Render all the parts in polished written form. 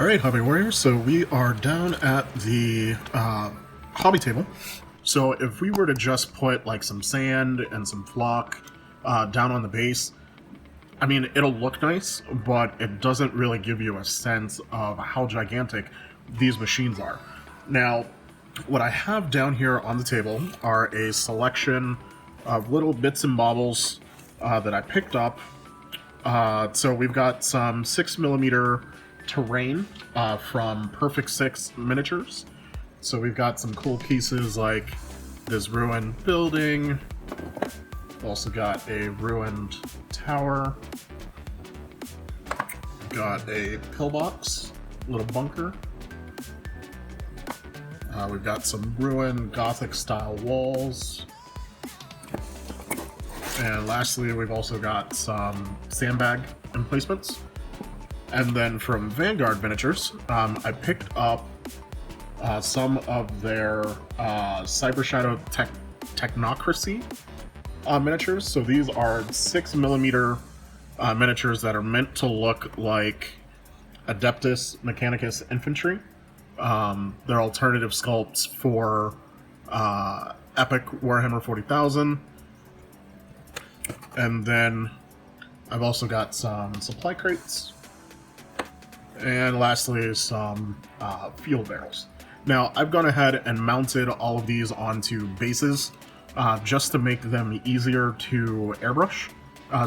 Alright, Hobby Warriors, so we are down at the hobby table. So if we were to just put like some sand and some flock down on the base, I mean, it'll look nice, but it doesn't really give you a sense of how gigantic these machines are. Now, what I have down here on the table are a selection of little bits and baubles that I picked up. So we've got some 6mm terrain from Perfect 6 miniatures. So we've got some cool pieces like this ruined building. We've also got a ruined tower. We've got a pillbox, little bunker. We've got some ruined Gothic style walls. And lastly, we've also got some sandbag emplacements. And then from Vanguard Miniatures, I picked up some of their Cyber Shadow Technocracy miniatures. So these are 6mm miniatures that are meant to look like Adeptus Mechanicus infantry. They're alternative sculpts for Epic Warhammer 40,000. And then I've also got some supply crates. And lastly, some fuel barrels. Now, I've gone ahead and mounted all of these onto bases just to make them easier to airbrush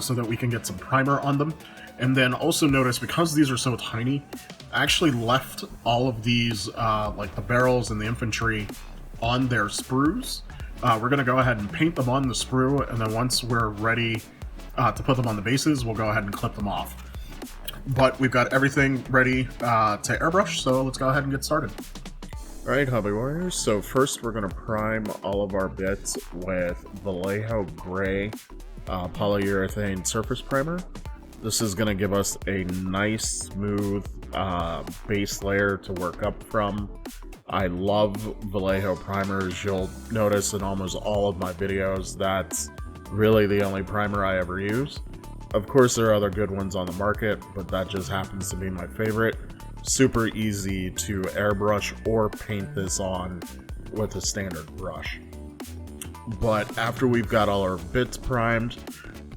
so that we can get some primer on them. And then also notice, because these are so tiny, I actually left all of these, like the barrels and the infantry, on their sprues. We're going to go ahead and paint them on the sprue, and then once we're ready to put them on the bases, we'll go ahead and clip them off. But we've got everything ready to airbrush, so let's go ahead and get started. Alright, Hobby Warriors, so first we're going to prime all of our bits with Vallejo Gray polyurethane surface primer. This is going to give us a nice, smooth base layer to work up from. I love Vallejo primers. You'll notice in almost all of my videos that's really the only primer I ever use. Of course, there are other good ones on the market, but that just happens to be my favorite. Super easy to airbrush or paint this on with a standard brush. But after we've got all our bits primed,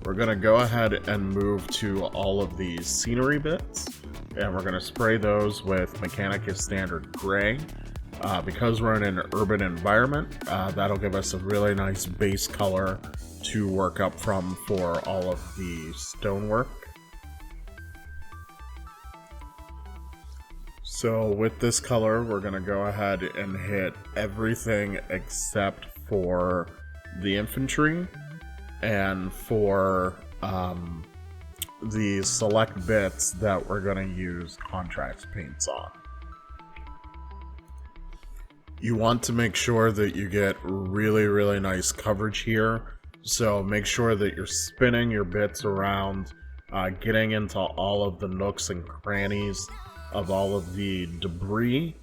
we're going to go ahead and move to all of these scenery bits, and we're going to spray those with Mechanicus Standard Gray. Because we're in an urban environment, that'll give us a really nice base color to work up from for all of the stonework. So with this color, we're going to go ahead and hit everything except for the infantry and for the select bits that we're going to use contrast paints on. You want to make sure that you get really nice coverage here. So make sure that you're spinning your bits around, getting into all of the nooks and crannies of all of the debris.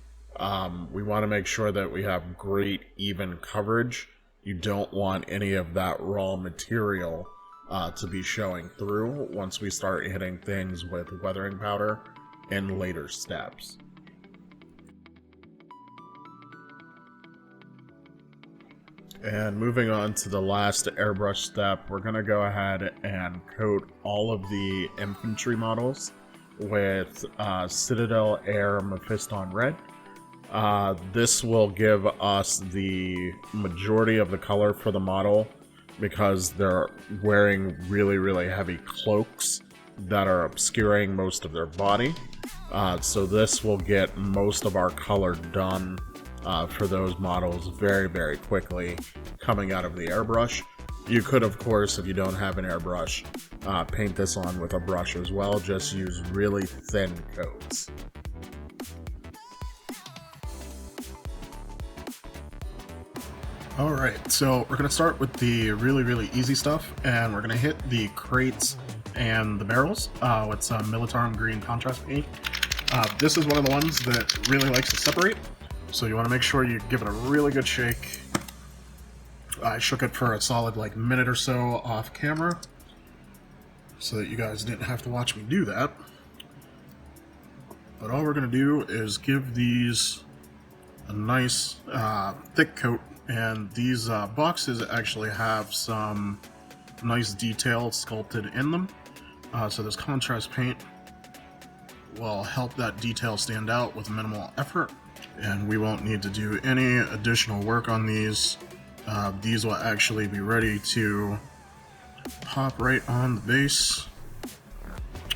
We want to make sure that we have great even coverage. You don't want any of that raw material to be showing through once we start hitting things with weathering powder in later steps. And moving on to the last airbrush step, we're going to go ahead and coat all of the infantry models with Citadel Air Mephiston Red. This will give us the majority of the color for the model because they're wearing really heavy cloaks that are obscuring most of their body. So this will get most of our color done for those models very quickly coming out of the airbrush. You could, of course, if you don't have an airbrush, paint this on with a brush as well. Just use really thin coats. Alright, so we're going to start with the really easy stuff, and we're going to hit the crates and the barrels with some Militarum Green contrast paint. This is one of the ones that really likes to separate. So you want to make sure you give it a really good shake. I shook it for a solid minute or so off camera so that you guys didn't have to watch me do that. But all we're going to do is give these a nice thick coat, and these boxes actually have some nice detail sculpted in them. So this contrast paint will help that detail stand out with minimal effort, and we won't need to do any additional work on these. These will actually be ready to pop right on the base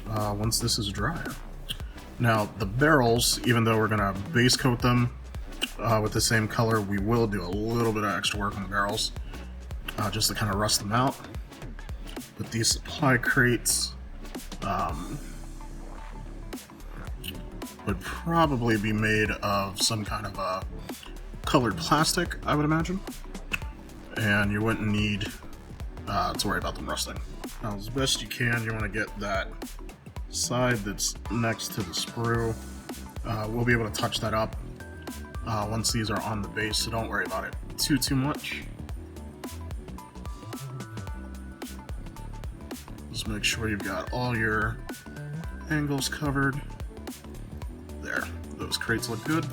once this is dry. Now the barrels, even though we're going to base coat them with the same color, we will do a little bit of extra work on the barrels just to kind of rust them out. But these supply crates would probably be made of some kind of a colored plastic, I would imagine, and you wouldn't need to worry about them rusting. Now, as best you can, you want to get that side that's next to the sprue. We'll be able to touch that up once these are on the base, so don't worry about it too much. Just make sure you've got all your angles covered. There, those crates look good.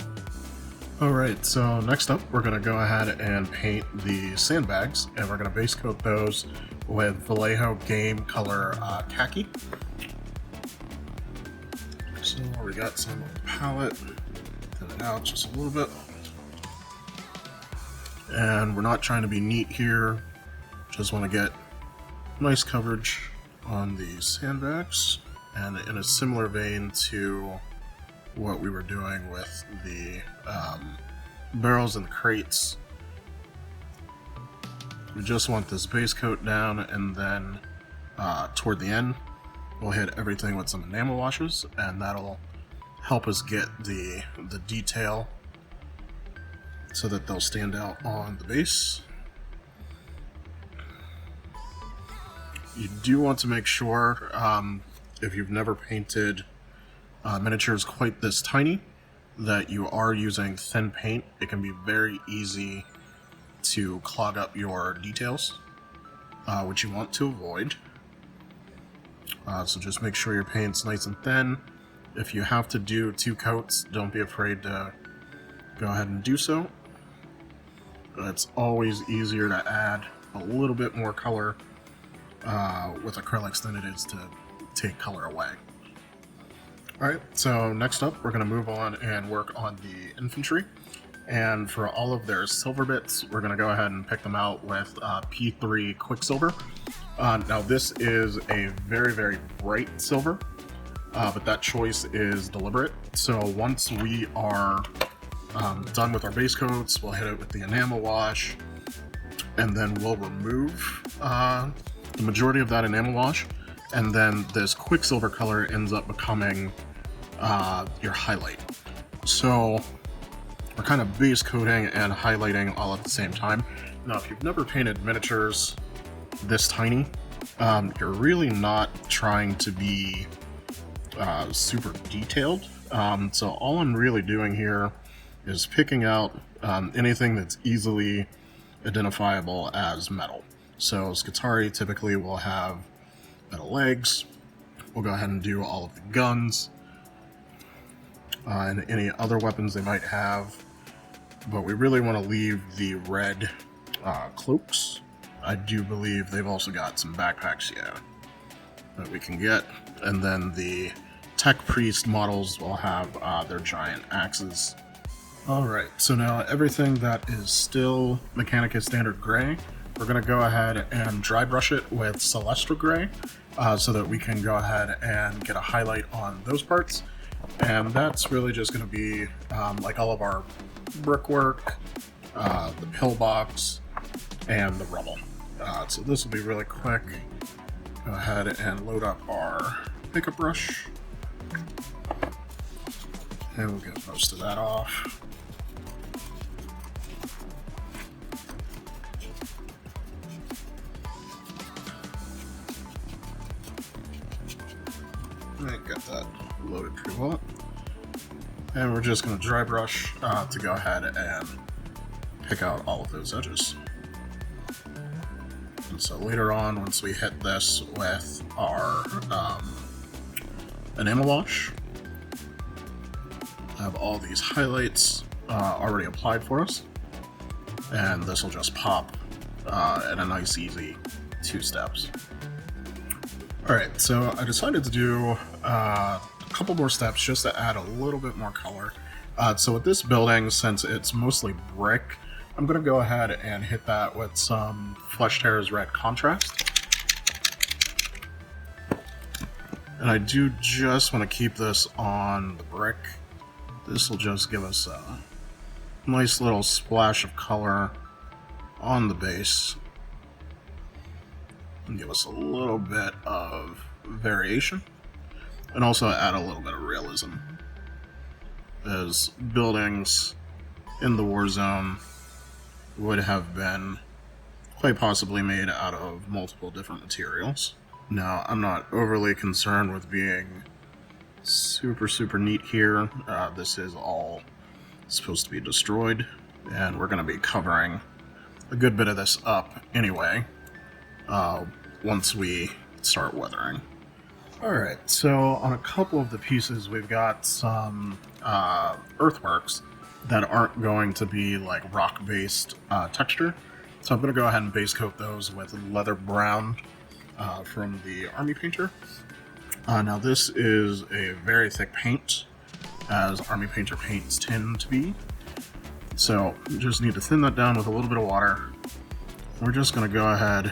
Alright, so next up we're going to go ahead and paint the sandbags, and we're going to base coat those with Vallejo Game Color Khaki. So we got some on the palette, thin it out just a little bit. And we're not trying to be neat here, just want to get nice coverage on the sandbags, and in a similar vein to what we were doing with the barrels and the crates. We just want this base coat down, and then toward the end we'll hit everything with some enamel washes, and that'll help us get the detail so that they'll stand out on the base. You do want to make sure, if you've never painted miniatures quite this tiny, that you are using thin paint. It can be very easy to clog up your details, which you want to avoid. So just make sure your paint's nice and thin. If you have to do 2 coats, don't be afraid to go ahead and do so. It's always easier to add a little bit more color with acrylics than it is to take color away. Alright, so next up we're going to move on and work on the infantry. And for all of their silver bits, we're going to go ahead and pick them out with P3 Quicksilver. Now this is a very, very bright silver, but that choice is deliberate. So once we are done with our base coats, we'll hit it with the enamel wash, and then we'll remove the majority of that enamel wash, and then this Quicksilver color ends up becoming your highlight. So we're kind of base coating and highlighting all at the same time. Now, if you've never painted miniatures this tiny, you're really not trying to be super detailed. So all I'm really doing here is picking out anything that's easily identifiable as metal. So Scutari typically will have metal legs. We'll go ahead and do all of the guns and any other weapons they might have, but we really want to leave the red cloaks. I do believe they've also got some backpacks, that we can get, and then the Tech Priest models will have their giant axes. Alright, so now everything that is still Mechanicus Standard Gray, we're going to go ahead and dry brush it with Celestra Gray, so that we can go ahead and get a highlight on those parts. And that's really just going to be like all of our brickwork, the pillbox, and the rubble. So this will be really quick. Go ahead and load up our pickup brush, and we'll get most of that off. And got that loaded pretty well. And we're just going to dry brush to go ahead and pick out all of those edges. And so later on, once we hit this with our enamel wash, I have all these highlights already applied for us, and this will just pop in a nice easy 2 steps. Alright, so I decided to do a couple more steps just to add a little bit more color. So with this building, since it's mostly brick, I'm going to go ahead and hit that with some Flesh Tear's Red Contrast. And I do just want to keep this on the brick. This will just give us a nice little splash of color on the base. And give us a little bit of variation. And also add a little bit of realism. As buildings in the war zone would have been quite possibly made out of multiple different materials. Now, I'm not overly concerned with being super neat here. This is all supposed to be destroyed, and we're going to be covering a good bit of this up anyway, once we start weathering. Alright, so on a couple of the pieces we've got some earthworks that aren't going to be like rock-based texture. So I'm going to go ahead and base coat those with leather brown from the Army Painter. Now this is a very thick paint, as Army Painter paints tend to be. So you just need to thin that down with a little bit of water. We're just going to go ahead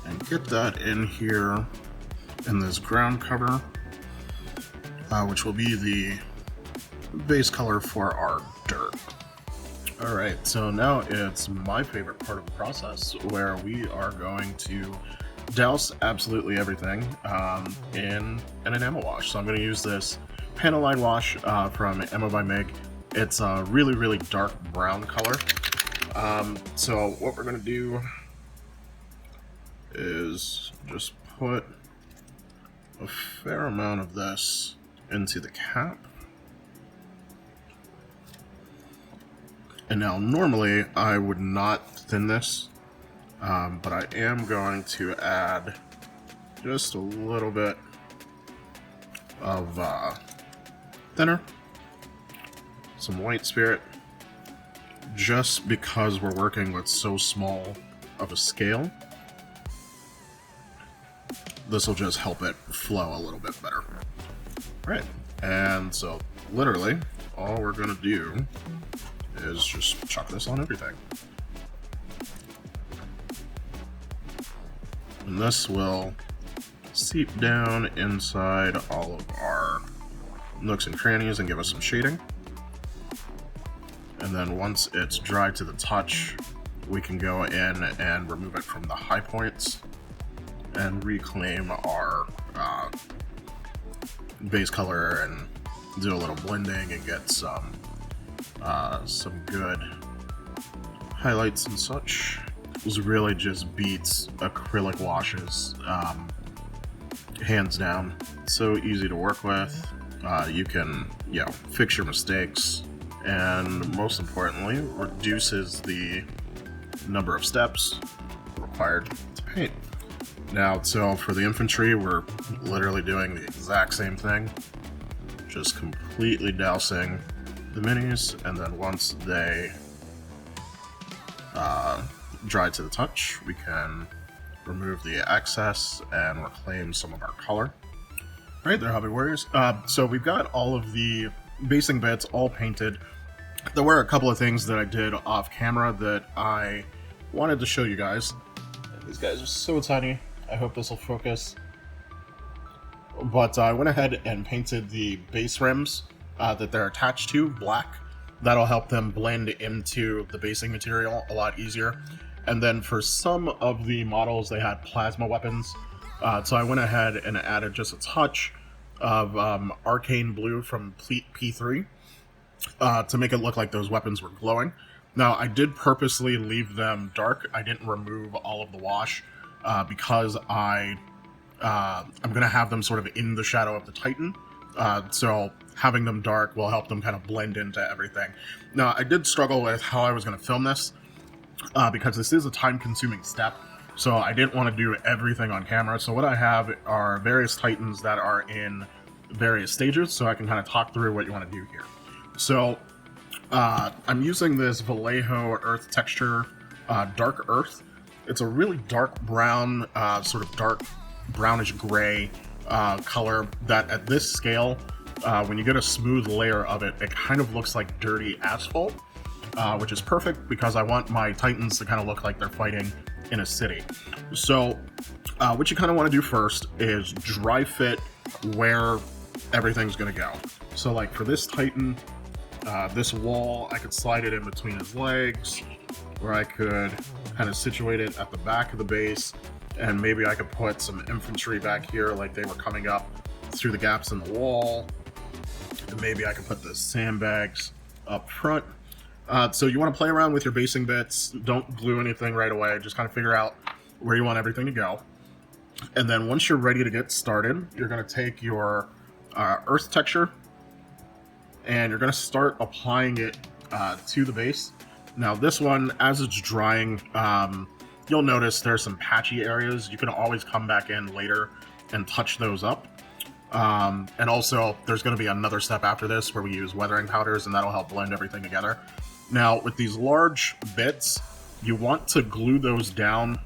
and get that in here in this ground cover, which will be the base color for our dirt. Alright, so now it's my favorite part of the process, where we are going to douse absolutely everything in an enamel wash. So I'm going to use this panel line wash from Ammo by Mig. It's a really dark brown color. So what we're going to do is just put a fair amount of this into the cap. And now normally I would not thin this, but I am going to add just a little bit of thinner, some white spirit, just because we're working with so small of a scale. This will just help it flow a little bit better. Alright, and so literally all we're going to do is just chuck this on everything. And this will seep down inside all of our nooks and crannies and give us some shading. And then once it's dry to the touch, we can go in and remove it from the high points and reclaim our base color and do a little blending and get some good highlights and such. This really just beats acrylic washes, hands down. So easy to work with. You can, fix your mistakes, and most importantly, reduces the number of steps required to paint. Now, so for the infantry, we're literally doing the exact same thing, just completely dousing the minis, and then once they dry to the touch, we can remove the excess and reclaim some of our color. Alright there, Hobby Warriors. So we've got all of the basing bits all painted. There were a couple of things that I did off camera that I wanted to show you guys. These guys are so tiny. I hope this will focus. But I went ahead and painted the base rims that they're attached to black. That'll help them blend into the basing material a lot easier. And then for some of the models, they had plasma weapons. So I went ahead and added just a touch of arcane blue from P3 to make it look like those weapons were glowing. Now, I did purposely leave them dark. I didn't remove all of the wash because I'm going to have them sort of in the shadow of the Titan. So having them dark will help them kind of blend into everything. Now, I did struggle with how I was going to film this because this is a time-consuming step. So I didn't want to do everything on camera. So what I have are various Titans that are in various stages, so I can kind of talk through what you want to do here. So I'm using this Vallejo earth texture, dark earth. It's a really dark brown, sort of dark brownish gray color that at this scale, when you get a smooth layer of it, it kind of looks like dirty asphalt, which is perfect because I want my Titans to kind of look like they're fighting in a city. So what you kind of want to do first is dry fit where everything's going to go. So like for this Titan, this wall, I could slide it in between his legs, or I could kind of situate it at the back of the base, and maybe I could put some infantry back here like they were coming up through the gaps in the wall, and maybe I could put the sandbags up front. So you want to play around with your basing bits. Don't glue anything right away. Just kind of figure out where you want everything to go. And then once you're ready to get started, you're going to take your earth texture and you're going to start applying it to the base. Now this one, as it's drying, you'll notice there's some patchy areas. You can always come back in later and touch those up. And also, there's going to be another step after this where we use weathering powders, and that'll help blend everything together. Now, with these large bits, you want to glue those down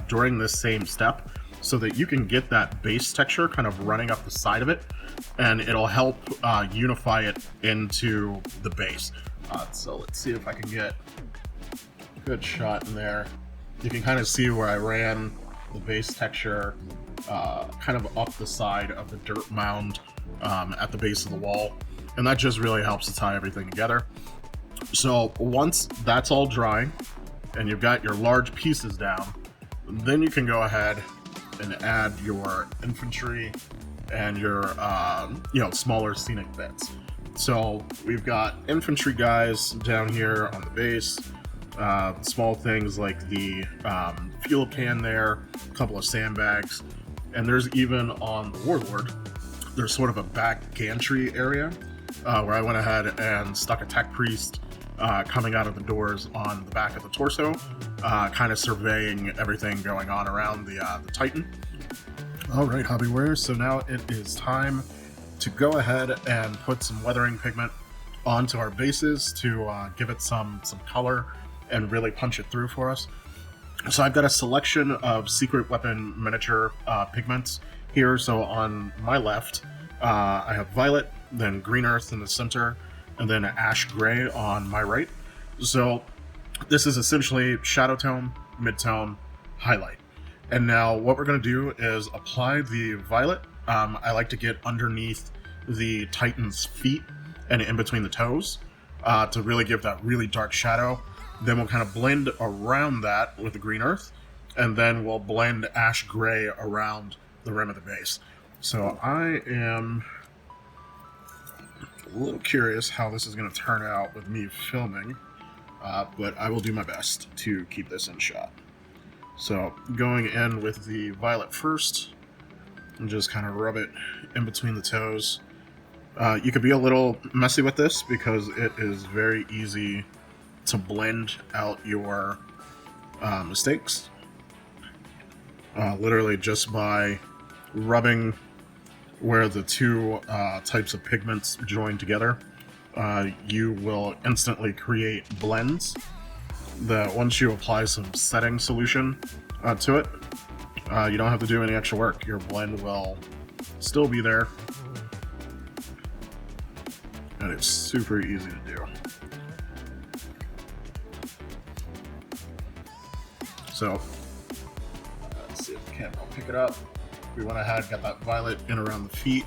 during this same step so that you can get that base texture kind of running up the side of it, and it'll help unify it into the base. So let's see if I can get a good shot in there. You can kind of see where I ran the base texture kind of up the side of the dirt mound at the base of the wall, and that just really helps to tie everything together. So once that's all drying and you've got your large pieces down, then you can go ahead and add your infantry and your smaller scenic bits. So we've got infantry guys down here on the base, small things like the fuel can there, a couple of sandbags, and there's even on the Warlord, there's sort of a back gantry area where I went ahead and stuck a tech priest coming out of the doors on the back of the torso, kind of surveying everything going on around the Titan. All right, hobby wearers, so now it is time to go ahead and put some weathering pigment onto our bases to give it some color and really punch it through for us. So I've got a selection of secret weapon miniature pigments here. So on my left, I have violet, then green earth in the center, and then ash gray on my right. So this is essentially shadow tone, mid-tone, highlight. And now what we're going to do is apply the violet. I like to get underneath the Titan's feet and in between the toes to really give that really dark shadow. Then we'll kind of blend around that with the green earth, and then we'll blend ash gray around the rim of the base. So I am a little curious how this is going to turn out with me filming, but I will do my best to keep this in shot. So going in with the violet first, and just kind of rub it in between the toes. You could be a little messy with this because it is very easy to blend out your mistakes. Literally just by rubbing where the two types of pigments join together, you will instantly create blends that once you apply some setting solution to it, you don't have to do any extra work. Your blend will still be there, and it's super easy to do. So let's see if the camera will pick it up. We went ahead, got that violet in around the feet.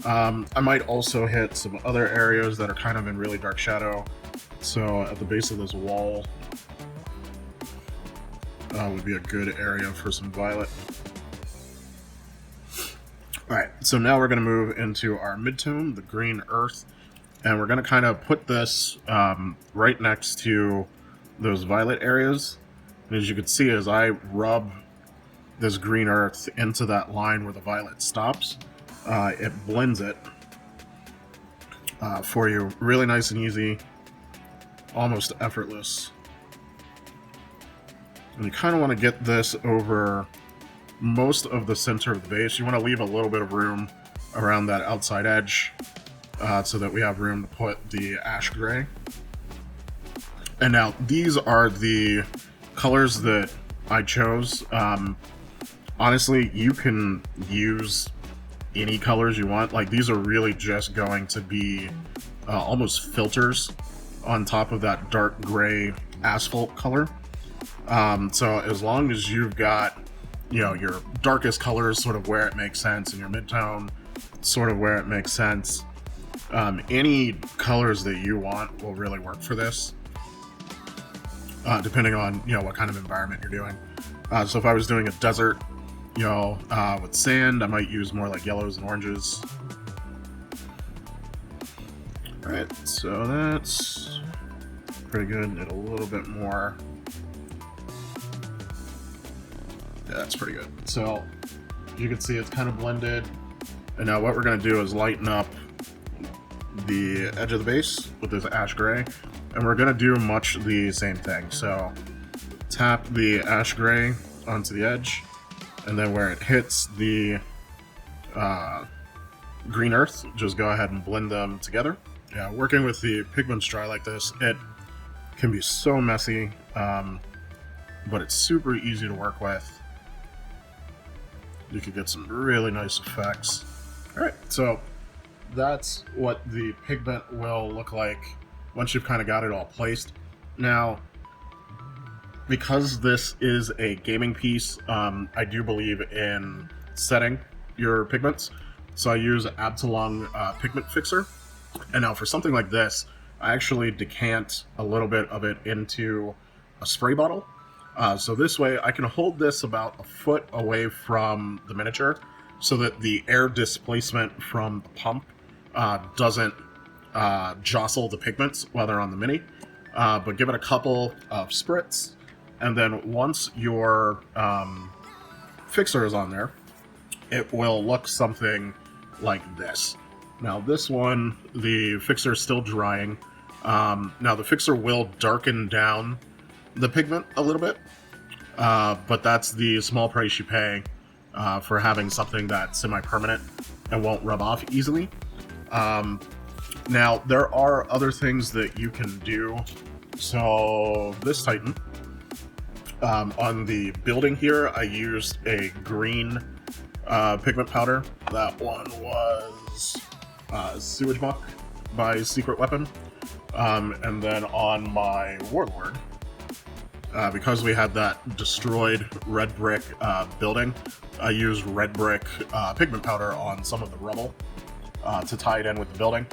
I might also hit some other areas that are kind of in really dark shadow. So at the base of this wall would be a good area for some violet. Alright, so now we're going to move into our midtone, the green earth, and we're going to kind of put this right next to those violet areas. And as you can see, as I rub this green earth into that line where the violet stops, it blends it for you. Really nice and easy, almost effortless. And you kind of want to get this over most of the center of the base. You want to leave a little bit of room around that outside edge so that we have room to put the ash gray. And now these are the colors that I chose. Honestly, you can use any colors you want. Like, these are really just going to be almost filters on top of that dark gray asphalt color. So as long as you've got, you know, your darkest colors sort of where it makes sense and your mid-tone sort of where it makes sense, any colors that you want will really work for this, depending on, you know, what kind of environment you're doing. So if I was doing a desert, you know, with sand, I might use more like yellows and oranges. Alright, so that's pretty good. Need a little bit more. Yeah, that's pretty good. So you can see it's kind of blended. And now what we're going to do is lighten up the edge of the base with this ash gray. And we're going to do much the same thing. So tap the ash gray onto the edge. And then where it hits the green earth, just go ahead and blend them together. Yeah, working with the pigments dry like this, it can be so messy, but it's super easy to work with. You can get some really nice effects. Alright, so that's what the pigment will look like once you've kind of got it all placed. Now, because this is a gaming piece, I do believe in setting your pigments. So I use Absalon pigment fixer. And now for something like this, I actually decant a little bit of it into a spray bottle. So this way I can hold this about a foot away from the miniature so that the air displacement from the pump doesn't jostle the pigments while they're on the mini. But give it a couple of spritz, and then once your fixer is on there, it will look something like this. Now this one, the fixer is still drying. Now the fixer will darken down the pigment a little bit, but that's the small price you pay for having something that's semi-permanent and won't rub off easily. Now there are other things that you can do. So this Titan, on the building here, I used a green pigment powder. That one was Sewage Muck by Secret Weapon. And then on my Warlord, because we had that destroyed red brick building, I used red brick pigment powder on some of the rubble to tie it in with the building.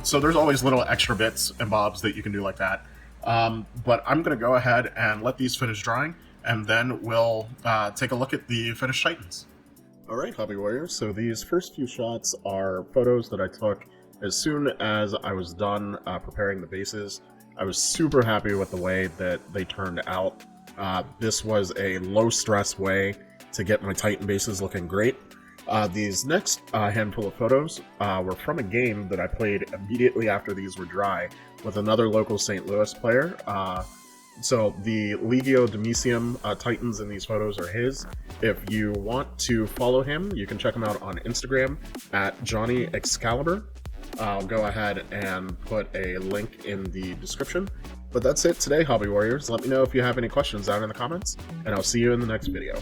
So there's always little extra bits and bobs that you can do like that. But I'm going to go ahead and let these finish drying, and then we'll take a look at the finished Titans. Alright, Hobby Warriors, so these first few shots are photos that I took as soon as I was done preparing the bases. I was super happy with the way that they turned out. This was a low-stress way to get my Titan bases looking great. These next handful of photos were from a game that I played immediately after these were dry with another local St. Louis player. So the Legio Demisium Titans in these photos are his. If you want to follow him, you can check him out on Instagram at Johnny Excalibur. I'll go ahead and put a link in the description. But that's it today, Hobby Warriors. Let me know if you have any questions down in the comments, and I'll see you in the next video.